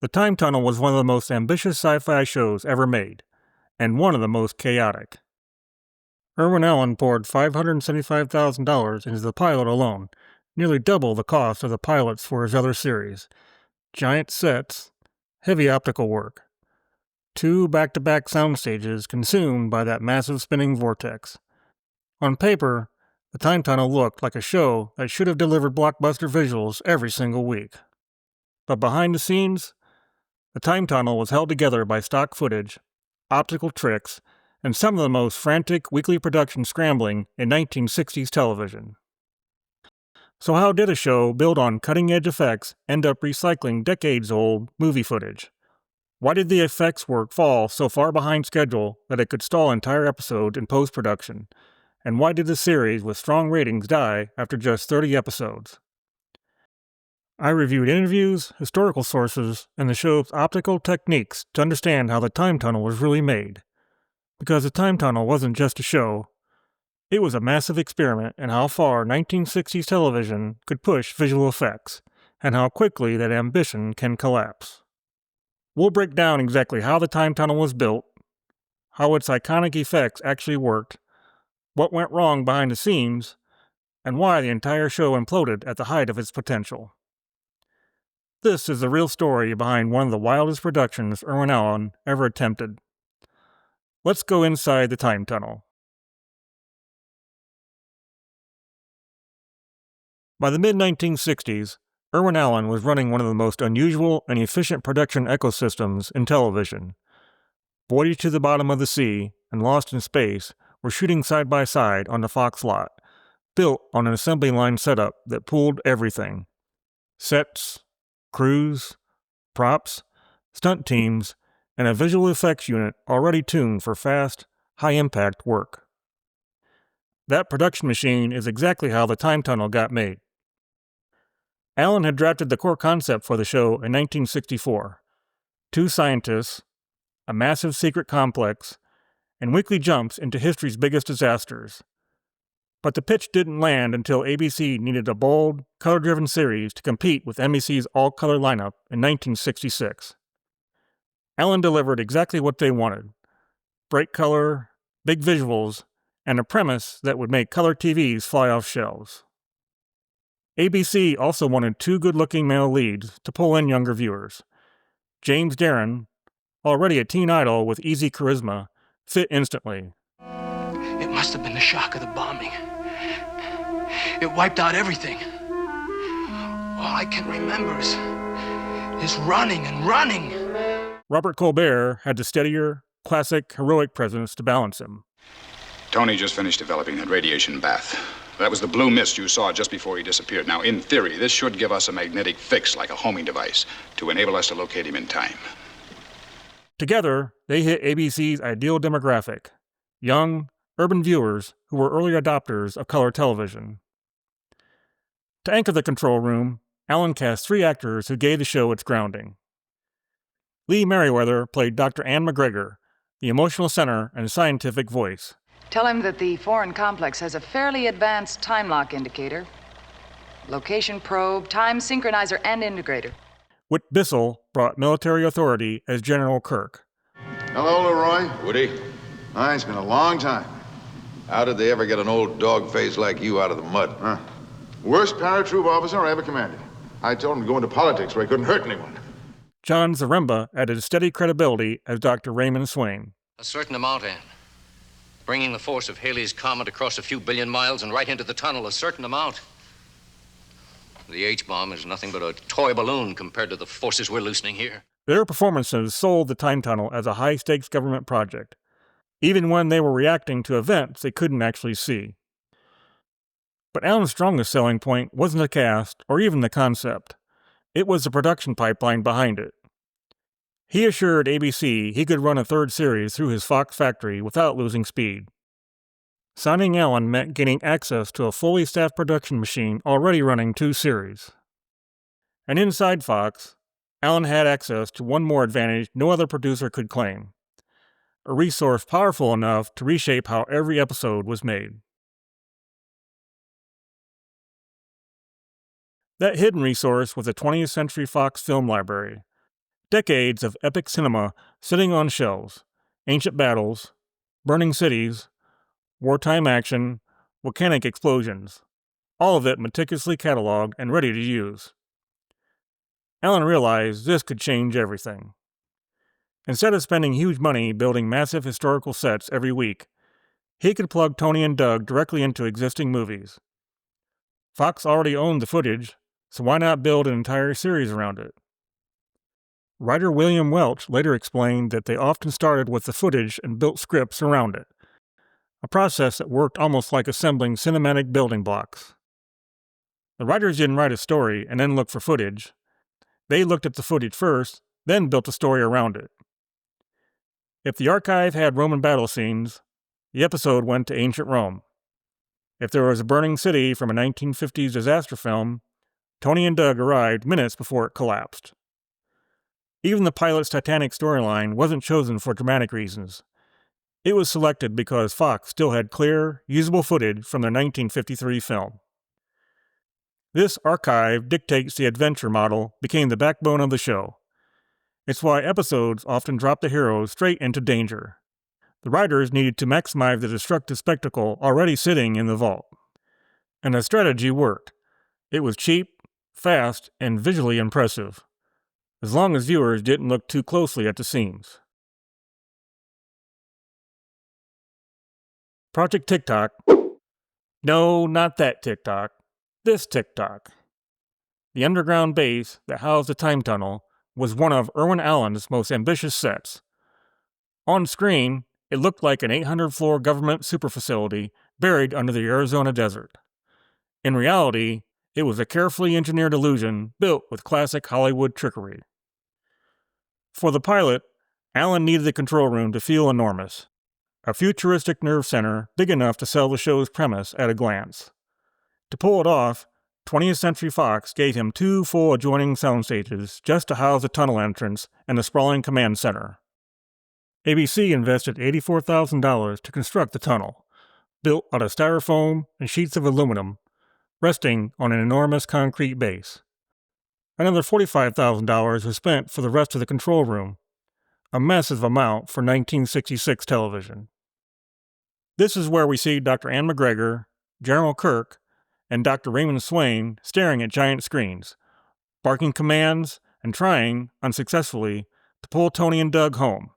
The Time Tunnel was one of the most ambitious sci-fi shows ever made, and one of the most chaotic. Irwin Allen poured $575,000 into the pilot alone, nearly double the cost of the pilots for his other series. Giant sets, heavy optical work, 2 back-to-back sound stages consumed by that massive spinning vortex. On paper, the Time Tunnel looked like a show that should have delivered blockbuster visuals every single week. But behind the scenes, the Time Tunnel was held together by stock footage, optical tricks, and some of the most frantic weekly production scrambling in 1960s television. So how did a show built on cutting-edge effects end up recycling decades-old movie footage? Why did the effects work fall so far behind schedule that it could stall entire episodes in post-production? And why did the series with strong ratings die after just 30 episodes? I reviewed interviews, historical sources, and the show's optical techniques to understand how the Time Tunnel was really made. Because the Time Tunnel wasn't just a show, it was a massive experiment in how far 1960s television could push visual effects, and how quickly that ambition can collapse. We'll break down exactly how the Time Tunnel was built, how its iconic effects actually worked, what went wrong behind the scenes, and why the entire show imploded at the height of its potential. This is the real story behind one of the wildest productions Irwin Allen ever attempted. Let's go inside the Time Tunnel. By the mid-1960s, Irwin Allen was running one of the most unusual and efficient production ecosystems in television. Voyage to the Bottom of the Sea and Lost in Space were shooting side by side on the Fox lot, built on an assembly line setup that pooled everything: sets, crews, props, stunt teams, and a visual effects unit already tuned for fast, high-impact work. That production machine is exactly how the Time Tunnel got made. Allen had drafted the core concept for the show in 1964. 2 scientists, a massive secret complex, and weekly jumps into history's biggest disasters. But the pitch didn't land until ABC needed a bold, color-driven series to compete with NBC's all-color lineup in 1966. Allen delivered exactly what they wanted: bright color, big visuals, and a premise that would make color TVs fly off shelves. ABC also wanted 2 good-looking male leads to pull in younger viewers. James Darren, already a teen idol with easy charisma, fit instantly. It must have been the shock of the bombing. It wiped out everything. All I can remember is running and running. Robert Colbert had the steadier, classic, heroic presence to balance him. Tony just finished developing that radiation bath. That was the blue mist you saw just before he disappeared. Now, in theory, this should give us a magnetic fix, like a homing device, to enable us to locate him in time. Together, they hit ABC's ideal demographic: young, urban viewers who were early adopters of color television. To anchor the control room, Allen cast 3 actors who gave the show its grounding. Lee Merriweather played Dr. Anne McGregor, the emotional center and scientific voice. Tell him that the foreign complex has a fairly advanced time lock indicator, location probe, time synchronizer, and integrator. Whit Bissell brought military authority as General Kirk. Hello, Leroy. Woody, Hi, it's been a long time. how did they ever get an old dog face like you out of the mud? Worst paratroop officer I ever commanded. I told him to go into politics where he couldn't hurt anyone. John Zaremba added steady credibility as Dr. Raymond Swain. A certain amount, Ann. Bringing the force of Halley's Comet across a few billion miles and right into the tunnel, a certain amount. The H-bomb is nothing but a toy balloon compared to the forces we're loosening here. Their performances sold the Time Tunnel as a high-stakes government project, even when they were reacting to events they couldn't actually see. But Allen's strongest selling point wasn't the cast or even the concept. It was the production pipeline behind it. He assured ABC he could run a 3rd series through his Fox factory without losing speed. Signing Allen meant gaining access to a fully staffed production machine already running 2 series. And inside Fox, Allen had access to one more advantage no other producer could claim: a resource powerful enough to reshape how every episode was made. That hidden resource was the 20th Century Fox film library. Decades of epic cinema sitting on shelves, ancient battles, burning cities, wartime action, volcanic explosions, all of it meticulously cataloged and ready to use. Alan realized this could change everything. Instead of spending huge money building massive historical sets every week, he could plug Tony and Doug directly into existing movies. Fox already owned the footage, so why not build an entire series around it? Writer William Welch later explained that they often started with the footage and built scripts around it, a process that worked almost like assembling cinematic building blocks. The writers didn't write a story and then look for footage. They looked at the footage first, then built a story around it. If the archive had Roman battle scenes, the episode went to ancient Rome. If there was a burning city from a 1950s disaster film, Tony and Doug arrived minutes before it collapsed. Even the pilot's Titanic storyline wasn't chosen for dramatic reasons. It was selected because Fox still had clear, usable footage from their 1953 film. This archive dictates the adventure model became the backbone of the show. It's why episodes often drop the heroes straight into danger. The writers needed to maximize the destructive spectacle already sitting in the vault. And the strategy worked. It was cheap, fast, and visually impressive, as long as viewers didn't look too closely at the scenes. Project TikTok. No, not that TikTok. This TikTok. The underground base that housed the time tunnel was one of Irwin Allen's most ambitious sets. On screen, it looked like an 800-floor government superfacility buried under the Arizona desert. In reality, it was a carefully engineered illusion built with classic Hollywood trickery. For the pilot, Allen needed the control room to feel enormous, a futuristic nerve center big enough to sell the show's premise at a glance. To pull it off, 20th Century Fox gave him 2 full adjoining sound stages just to house the tunnel entrance and the sprawling command center. ABC invested $84,000 to construct the tunnel, built out of styrofoam and sheets of aluminum, resting on an enormous concrete base. Another $45,000 was spent for the rest of the control room, a massive amount for 1966 television. This is where we see Dr. Ann McGregor, General Kirk, and Dr. Raymond Swain staring at giant screens, barking commands and trying, unsuccessfully, to pull Tony and Doug home.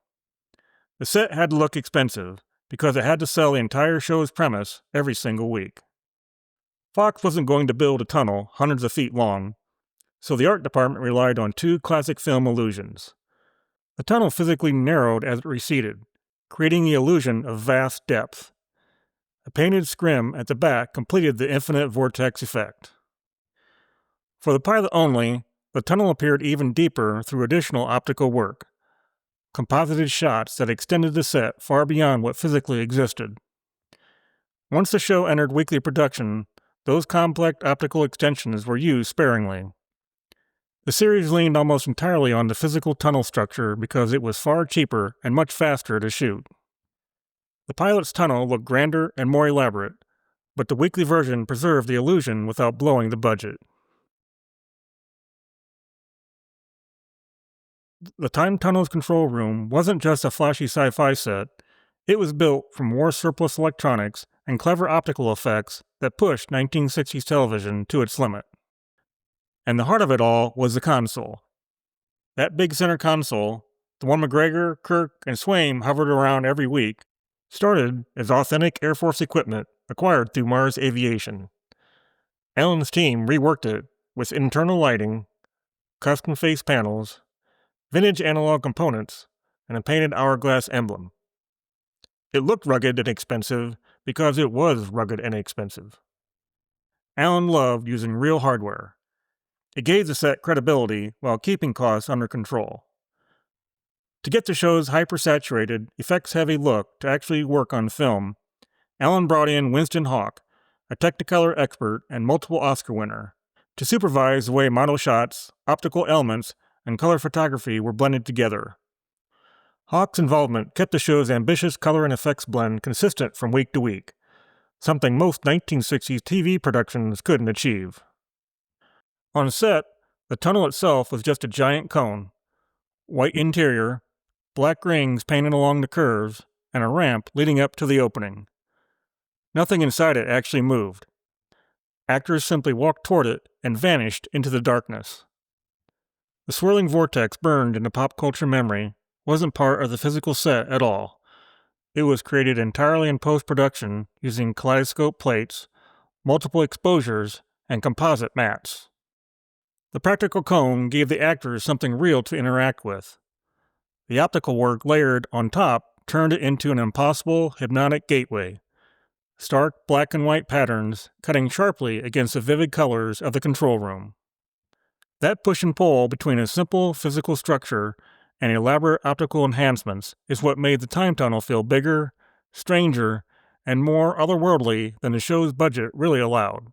The set had to look expensive because it had to sell the entire show's premise every single week. Fox wasn't going to build a tunnel hundreds of feet long, so the art department relied on 2 classic film illusions. The tunnel physically narrowed as it receded, creating the illusion of vast depth. A painted scrim at the back completed the infinite vortex effect. For the pilot only, the tunnel appeared even deeper through additional optical work, composited shots that extended the set far beyond what physically existed. Once the show entered weekly production, those complex optical extensions were used sparingly. The series leaned almost entirely on the physical tunnel structure because it was far cheaper and much faster to shoot. The pilot's tunnel looked grander and more elaborate, but the weekly version preserved the illusion without blowing the budget. The time tunnel's control room wasn't just a flashy sci-fi set, it was built from war-surplus electronics and clever optical effects that pushed 1960s television to its limit. And the heart of it all was the console. That big center console, the one McGregor, Kirk, and Swain hovered around every week, started as authentic Air Force equipment acquired through Mars Aviation. Allen's team reworked it with internal lighting, custom face panels, vintage analog components, and a painted hourglass emblem. It looked rugged and expensive because it was rugged and expensive. Allen loved using real hardware. It gave the set credibility while keeping costs under control. To get the show's hyper-saturated, effects-heavy look to actually work on film, Allen brought in Winston Hawk, a Technicolor expert and multiple Oscar winner, to supervise the way model shots, optical elements, and color photography were blended together. Hawk's involvement kept the show's ambitious color and effects blend consistent from week to week, something most 1960s TV productions couldn't achieve. On set, the tunnel itself was just a giant cone, white interior, black rings painted along the curves, and a ramp leading up to the opening. Nothing inside it actually moved. Actors simply walked toward it and vanished into the darkness. The swirling vortex burned into pop culture memory wasn't part of the physical set at all. It was created entirely in post-production using kaleidoscope plates, multiple exposures, and composite mats. The practical cone gave the actors something real to interact with. The optical work layered on top turned it into an impossible hypnotic gateway. Stark black and white patterns cutting sharply against the vivid colors of the control room. That push and pull between a simple physical structure and elaborate optical enhancements is what made the time tunnel feel bigger, stranger, and more otherworldly than the show's budget really allowed.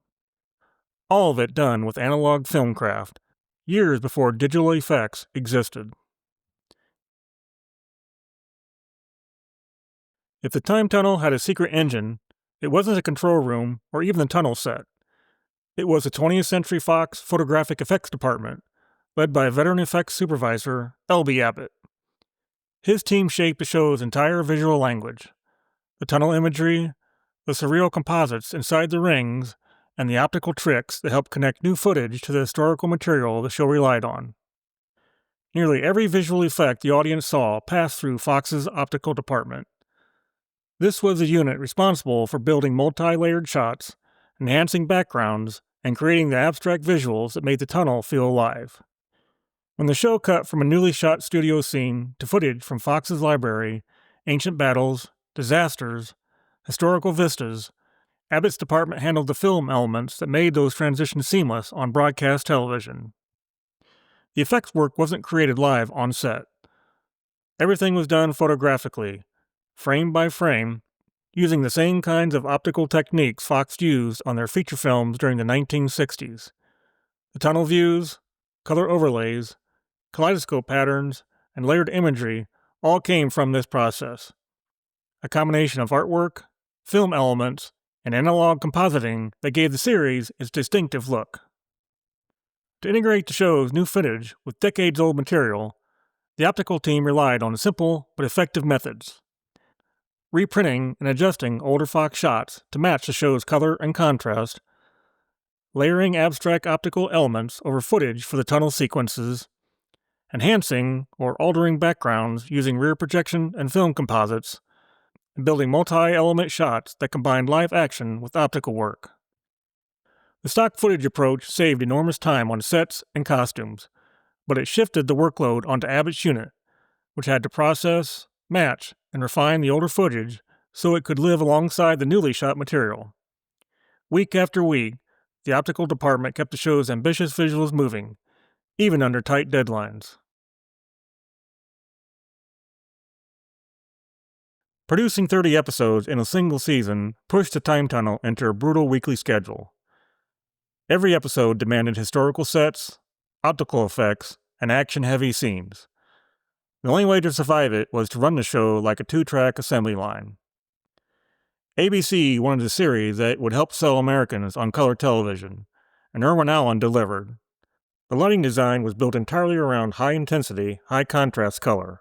All of it done with analog film craft, years before digital effects existed. If the time tunnel had a secret engine, it wasn't a control room or even the tunnel set. It was the 20th Century Fox Photographic Effects Department, led by veteran effects supervisor L.B. Abbott. His team shaped the show's entire visual language. The tunnel imagery, the surreal composites inside the rings, and the optical tricks that helped connect new footage to the historical material the show relied on. Nearly every visual effect the audience saw passed through Fox's optical department. This was the unit responsible for building multi-layered shots, enhancing backgrounds, and creating the abstract visuals that made the tunnel feel alive. When the show cut from a newly shot studio scene to footage from Fox's library, ancient battles, disasters, historical vistas, Abbott's department handled the film elements that made those transitions seamless on broadcast television. The effects work wasn't created live on set. Everything was done photographically, frame by frame, using the same kinds of optical techniques Fox used on their feature films during the 1960s. The tunnel views, color overlays, kaleidoscope patterns, and layered imagery all came from this process. A combination of artwork, film elements, and analog compositing that gave the series its distinctive look. To integrate the show's new footage with decades-old material, the optical team relied on simple but effective methods. Reprinting and adjusting older Fox shots to match the show's color and contrast, layering abstract optical elements over footage for the tunnel sequences, enhancing or altering backgrounds using rear projection and film composites, and building multi-element shots that combined live action with optical work. The stock footage approach saved enormous time on sets and costumes, but it shifted the workload onto Abbott's unit, which had to process, match, and refine the older footage so it could live alongside the newly shot material. Week after week, the optical department kept the show's ambitious visuals moving, even under tight deadlines. Producing 30 episodes in a single season pushed the time tunnel into a brutal weekly schedule. Every episode demanded historical sets, optical effects, and action-heavy scenes. The only way to survive it was to run the show like a 2-track assembly line. ABC wanted a series that would help sell Americans on color television, and Irwin Allen delivered. The lighting design was built entirely around high-intensity, high-contrast color.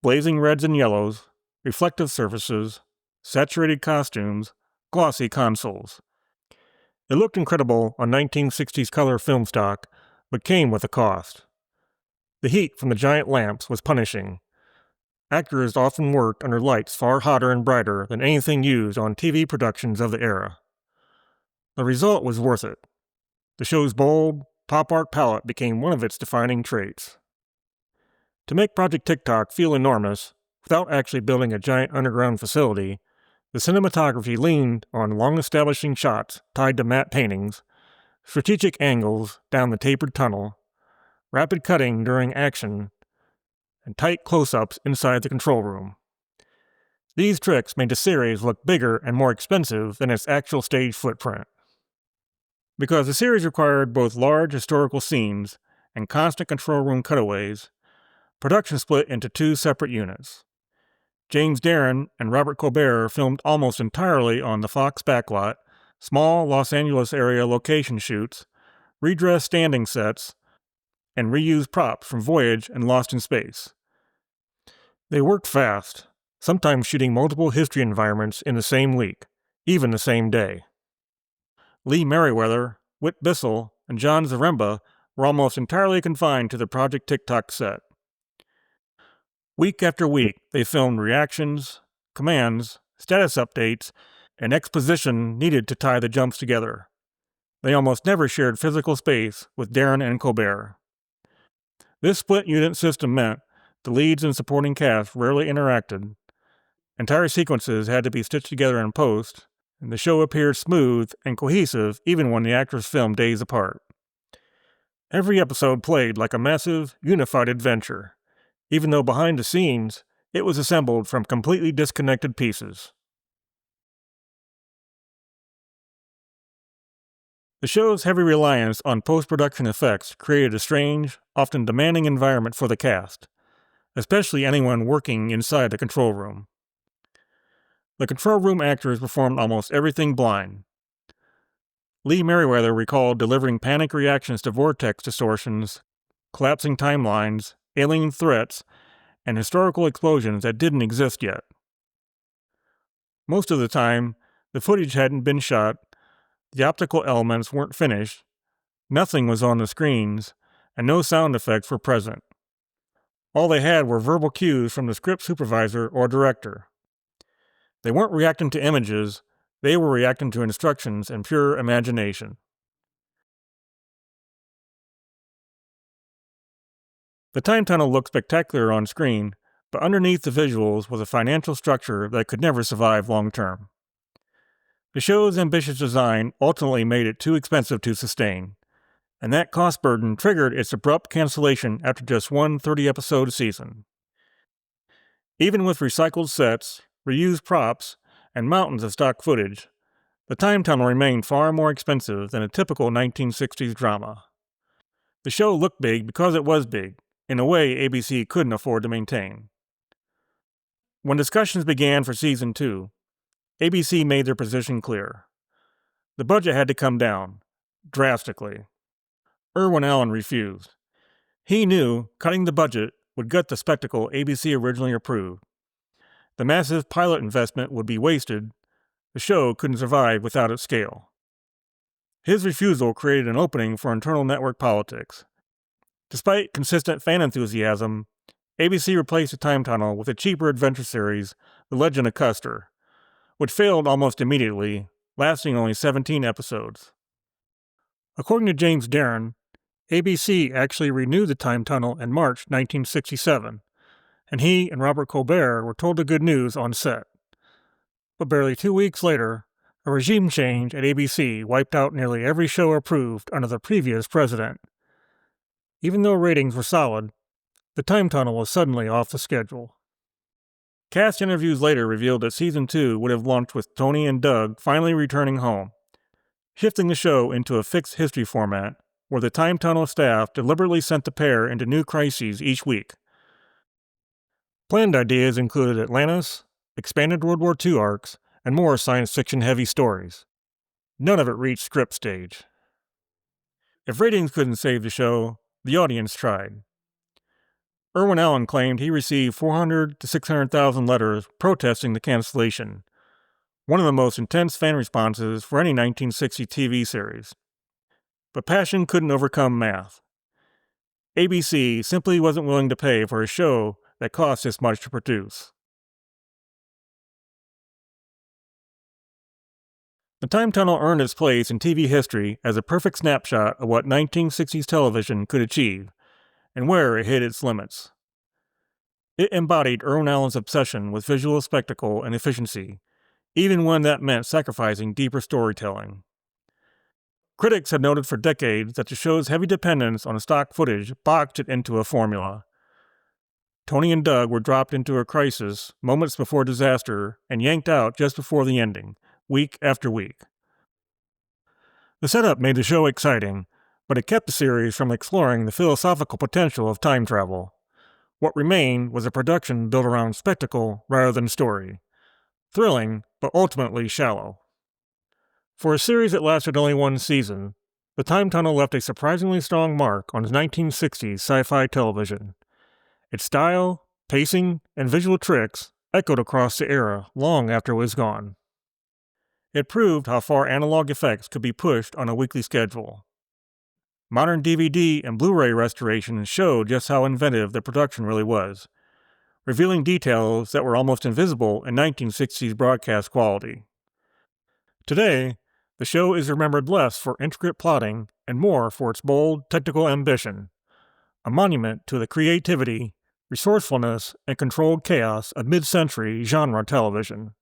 Blazing reds and yellows, reflective surfaces, saturated costumes, glossy consoles. It looked incredible on 1960s color film stock, but came with a cost. The heat from the giant lamps was punishing. Actors often worked under lights far hotter and brighter than anything used on TV productions of the era. The result was worth it. The show's bold, pop art palette became one of its defining traits. To make Project TikTok feel enormous, without actually building a giant underground facility, the cinematography leaned on long-establishing shots tied to matte paintings, strategic angles down the tapered tunnel, rapid cutting during action, and tight close-ups inside the control room. These tricks made the series look bigger and more expensive than its actual stage footprint. Because the series required both large historical scenes and constant control room cutaways, production split into 2 separate units. James Darren and Robert Colbert filmed almost entirely on the Fox backlot, small Los Angeles area location shoots, redressed standing sets, and reused props from Voyage and Lost in Space. They worked fast, sometimes shooting multiple history environments in the same week, even the same day. Lee Merriweather, Whit Bissell, and John Zaremba were almost entirely confined to the Project TikTok set. Week after week, they filmed reactions, commands, status updates, and exposition needed to tie the jumps together. They almost never shared physical space with Darren and Colbert. This split-unit system meant the leads and supporting cast rarely interacted. Entire sequences had to be stitched together in post, and the show appeared smooth and cohesive even when the actors filmed days apart. Every episode played like a massive, unified adventure, even though behind the scenes, it was assembled from completely disconnected pieces. The show's heavy reliance on post-production effects created a strange, often demanding environment for the cast, especially anyone working inside the control room. The control room actors performed almost everything blind. Lee Merriweather recalled delivering panic reactions to vortex distortions, collapsing timelines, alien threats, and historical explosions that didn't exist yet. Most of the time, the footage hadn't been shot, the optical elements weren't finished, nothing was on the screens, and no sound effects were present. All they had were verbal cues from the script supervisor or director. They weren't reacting to images, they were reacting to instructions and pure imagination. The time tunnel looked spectacular on screen, but underneath the visuals was a financial structure that could never survive long term. The show's ambitious design ultimately made it too expensive to sustain, and that cost burden triggered its abrupt cancellation after just one 30-episode season. Even with recycled sets, reused props, and mountains of stock footage, the time tunnel remained far more expensive than a typical 1960s drama. The show looked big because it was big, in a way ABC couldn't afford to maintain. When discussions began for Season 2, ABC made their position clear. The budget had to come down, drastically. Irwin Allen refused. He knew cutting the budget would gut the spectacle ABC originally approved. The massive pilot investment would be wasted. The show couldn't survive without its scale. His refusal created an opening for internal network politics. Despite consistent fan enthusiasm, ABC replaced the time tunnel with a cheaper adventure series, The Legend of Custer, which failed almost immediately, lasting only 17 episodes. According to James Darren, ABC actually renewed the time tunnel in March 1967, and he and Robert Colbert were told the good news on set. But barely 2 weeks later, a regime change at ABC wiped out nearly every show approved under the previous president. Even though ratings were solid, the time tunnel was suddenly off the schedule. Cast interviews later revealed that Season 2 would have launched with Tony and Doug finally returning home, shifting the show into a fixed history format where the time tunnel staff deliberately sent the pair into new crises each week. Planned ideas included Atlantis, expanded World War II arcs, and more science fiction-heavy stories. None of it reached script stage. If ratings couldn't save the show, the audience tried. Irwin Allen claimed he received 400 to 600,000 letters protesting the cancellation, one of the most intense fan responses for any 1960 TV series. But passion couldn't overcome math. ABC simply wasn't willing to pay for a show that cost this much to produce. The time tunnel earned its place in TV history as a perfect snapshot of what 1960s television could achieve, and where it hit its limits. It embodied Irwin Allen's obsession with visual spectacle and efficiency, even when that meant sacrificing deeper storytelling. Critics have noted for decades that the show's heavy dependence on stock footage boxed it into a formula. Tony and Doug were dropped into a crisis moments before disaster and yanked out just before the ending, week after week. The setup made the show exciting, but it kept the series from exploring the philosophical potential of time travel. What remained was a production built around spectacle rather than story. Thrilling, but ultimately shallow. For a series that lasted only one season, The time tunnel left a surprisingly strong mark on 1960s sci-fi television. Its style, pacing, and visual tricks echoed across the era long after it was gone. It proved how far analog effects could be pushed on a weekly schedule. Modern DVD and Blu-ray restorations showed just how inventive the production really was, revealing details that were almost invisible in 1960s broadcast quality. Today, the show is remembered less for intricate plotting and more for its bold, technical ambition, a monument to the creativity, resourcefulness, and controlled chaos of mid-century genre television.